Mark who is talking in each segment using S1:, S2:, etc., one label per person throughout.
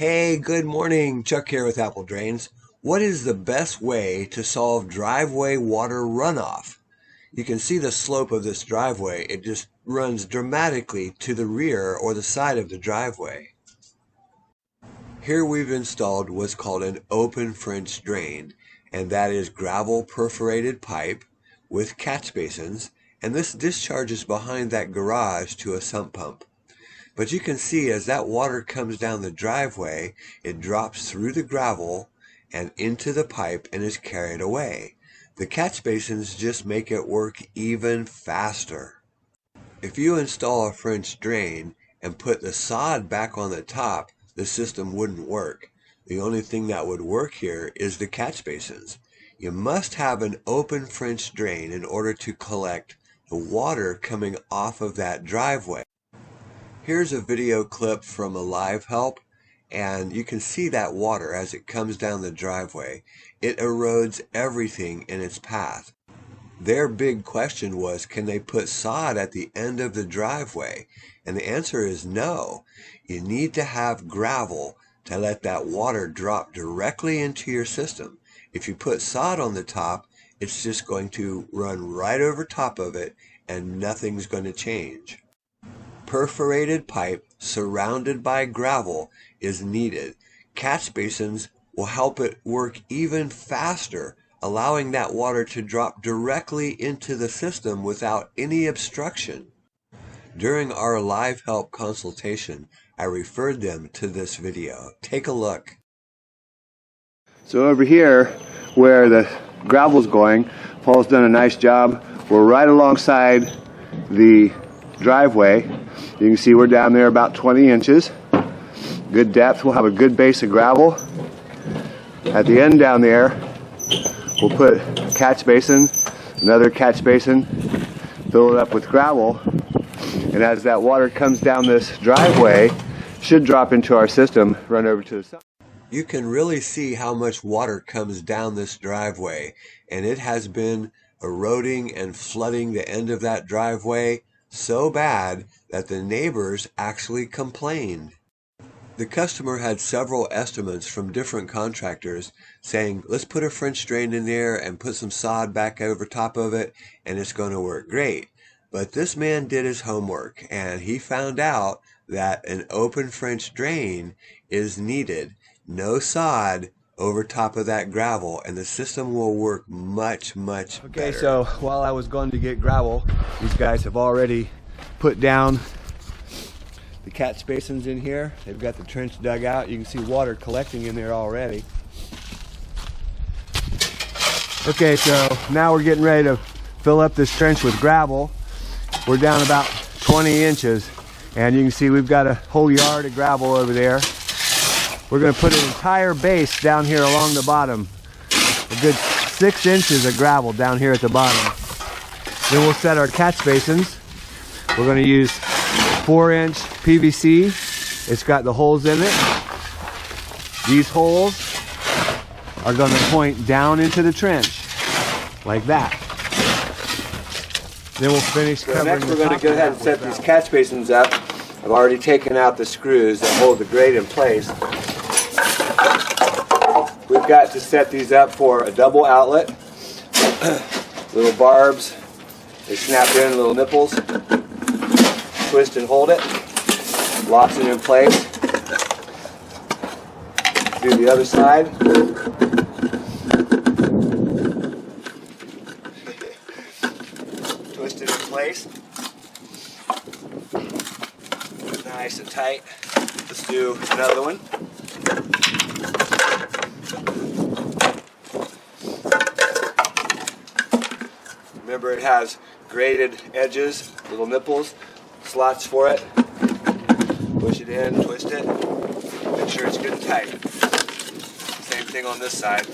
S1: Hey, good morning. Chuck here with Apple Drains. What is the best way to solve driveway water runoff? You can see the slope of this driveway. It just runs dramatically to the rear or the side of the driveway. Here we've installed what's called an open French drain, and that is gravel perforated pipe with catch basins, and this discharges behind that garage to a sump pump. But you can see as that water comes down the driveway, it drops through the gravel and into the pipe and is carried away. The catch basins just make it work even faster. If you install a French drain and put the sod back on the top, the system wouldn't work. The only thing that would work here is the catch basins. You must have an open French drain in order to collect the water coming off of that driveway. Here's a video clip from a live help, and you can see that water as it comes down the driveway. It erodes everything in its path. Their big question was, can they put sod at the end of the driveway? And the answer is no. You need to have gravel to let that water drop directly into your system. If you put sod on the top, it's just going to run right over top of it and nothing's going to change. Perforated pipe surrounded by gravel is needed. Catch basins will help it work even faster, allowing that water to drop directly into the system without any obstruction. During our live help consultation, I referred them to this video. Take a look.
S2: So over here, where the gravel's going, Paul's done a nice job. We're right alongside the driveway. You can see we're down there about 20 inches. Good depth. We'll have a good base of gravel. At the end down there, we'll put a catch basin, another catch basin, fill it up with gravel, and as that water comes down this driveway, should drop into our system, run over to the side.
S1: You can really see how much water comes down this driveway, and it has been eroding and flooding the end of that driveway so bad that the neighbors actually complained. The customer had several estimates from different contractors saying, let's put a French drain in there and put some sod back over top of it and it's going to work great. But this man did his homework and he found out that an open French drain is needed. No sod over top of that gravel, and the system will work much better.
S2: Okay, so while I was going to get gravel, these guys have already put down the catch basins in here. They've got the trench dug out. You can see water collecting in there already. Okay, so now we're getting ready to fill up this trench with gravel. We're down about 20 inches, and you can see we've got a whole yard of gravel over there. We're going to put an entire base down here along the bottom. A good 6 inches of gravel down here at the bottom. Then we'll set our catch basins. We're going to use 4-inch PVC. It's got the holes in it. These holes are going to point down into the trench, like that. Then we'll finish covering the top. Next we're going to go ahead and set these catch basins up. I've already taken out the screws that hold the grate in place. We've got to set these up for a double outlet. Little barbs, they snap in, little nipples. Twist and hold it. Locks it in place. Do the other side. Twist it in place. Nice and tight. Let's do another one. Remember, it has graded edges, little nipples, slots for it. Push it in, twist it. Make sure it's good and tight. Same thing on this side.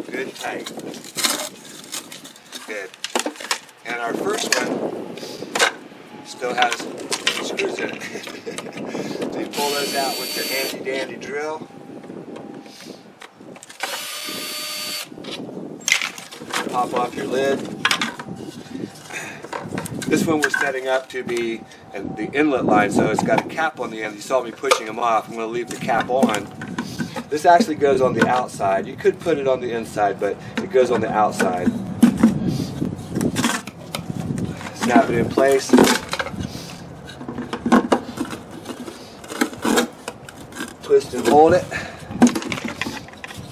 S2: Good and tight. Good. And our first one still has screws in it. So you pull those out with your handy dandy drill. Pop off your lid. This one we're setting up to be the inlet line, so it's got a cap on the end. You saw me pushing them off. I'm going to leave the cap on. This actually goes on the outside. You could put it on the inside, but it goes on the outside. Snap it in place. Twist and hold it.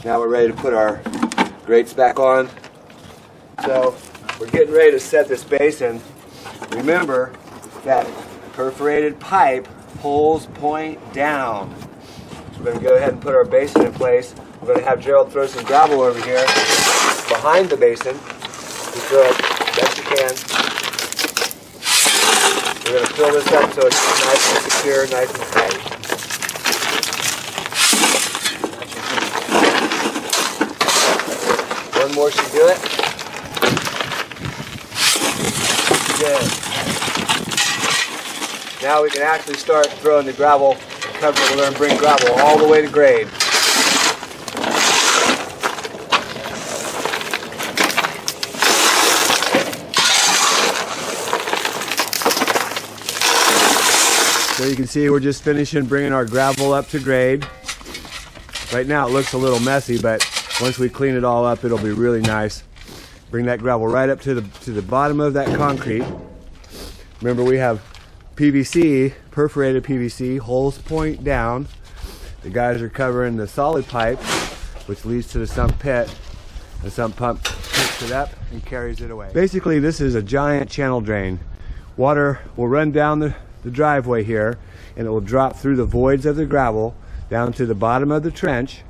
S2: Now we're ready to put our grates back on. So we're getting ready to set this basin. Remember that perforated pipe holes point down. We're going to go ahead and put our basin in place. We're going to have Gerald throw some gravel over here behind the basin. You throw it best you can. We're going to fill this up so it's nice and secure, nice and tight. One more should do it. Good. Now we can actually start throwing the gravel, we're going to bring gravel all the way to grade. So you can see we're just finishing bringing our gravel up to grade. Right now it looks a little messy, but once we clean it all up, it'll be really nice. Bring that gravel right up to the bottom of that concrete. Remember, we have PVC, perforated PVC, holes point down. The guys are covering the solid pipe, which leads to the sump pit. The sump pump picks it up and carries it away. Basically, this is a giant channel drain. Water will run down the driveway here, and it will drop through the voids of the gravel down to the bottom of the trench,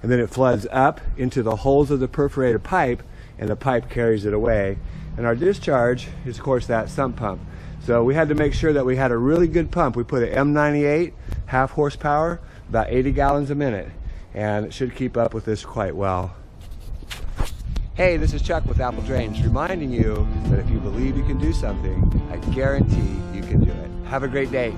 S2: and then it floods up into the holes of the perforated pipe, and the pipe carries it away. And our discharge is, of course, that sump pump. So we had to make sure that we had a really good pump. We put an M98, half horsepower, about 80 gallons a minute, and it should keep up with this quite well. Hey, this is Chuck with Apple Drains, reminding you that if you believe you can do something, I guarantee you can do it. Have a great day.